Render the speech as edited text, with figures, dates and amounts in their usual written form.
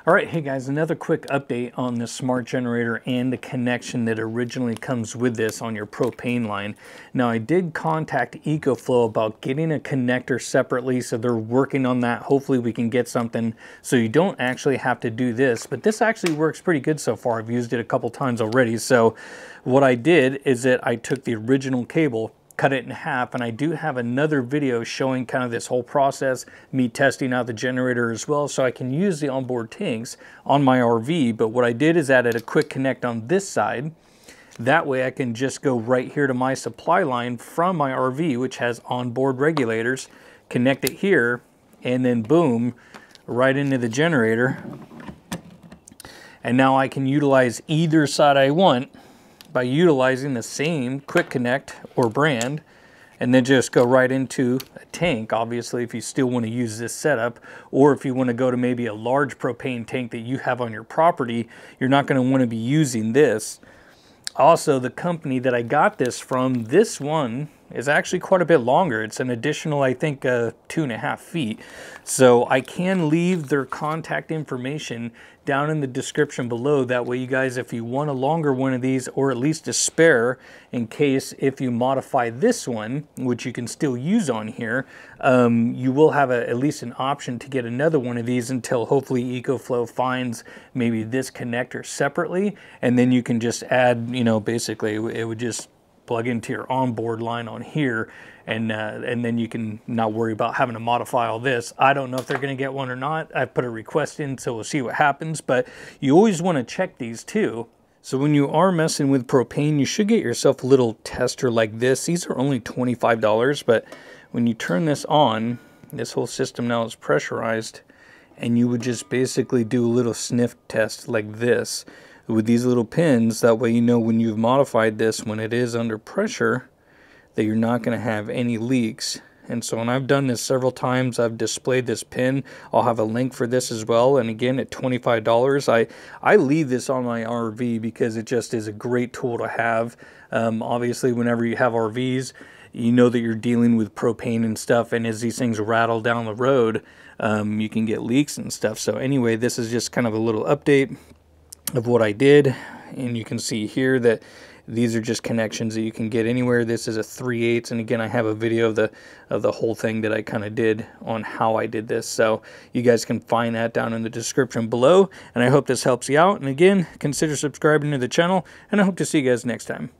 All right, hey guys, another quick update on the smart generator and the connection that originally comes with this on your propane line. Now, I did contact EcoFlow about getting a connector separately, so they're working on that. Hopefully we can get something so you don't actually have to do this, but this actually works pretty good so far. I've used it a couple times already. So what I did is that I took the original cable, cut it in half, and I do have another video showing kind of this whole process, me testing out the generator as well, so I can use the onboard tanks on my RV. But what I did is added a quick connect on this side. That way I can just go right here to my supply line from my RV, which has onboard regulators, connect it here, and then boom, right into the generator. And now I can utilize either side I want by utilizing the same quick connect or brand, and then just go right into a tank. Obviously, if you still want to use this setup, or if you want to go to maybe a large propane tank that you have on your property, you're not going to want to be using this. Also, the company that I got this from, this one is actually quite a bit longer. It's an additional, I think, 2.5 feet. So I can leave their contact information down in the description below. That way you guys, if you want a longer one of these, or at least a spare in case if you modify this one, which you can still use on here, you will have at least an option to get another one of these until hopefully EcoFlow finds maybe this connector separately, and then you can just add, you know, basically it would just plug into your onboard line on here, and then you can not worry about having to modify all this. I don't know if they're going to get one or not. I put a request in, so we'll see what happens, but you always want to check these too. So when you are messing with propane, you should get yourself a little tester like this. These are only $25, but when you turn this on, this whole system now is pressurized, and you would just basically do a little sniff test like this with these little pins. That way you know when you've modified this, when it is under pressure, that you're not going to have any leaks. And so when I've done this several times, I've displayed this pin. I'll have a link for this as well. And again, at $25, I leave this on my RV because it just is a great tool to have. Obviously, whenever you have RVs, you know that you're dealing with propane and stuff, and as these things rattle down the road, you can get leaks and stuff. So anyway, this is just kind of a little update of what I did, and you can see here that these are just connections that you can get anywhere. This is a 3/8, and again, I have a video of the whole thing that I kind of did on how I did this, so you guys can find that down in the description below. And I hope this helps you out, and again, consider subscribing to the channel, and I hope to see you guys next time.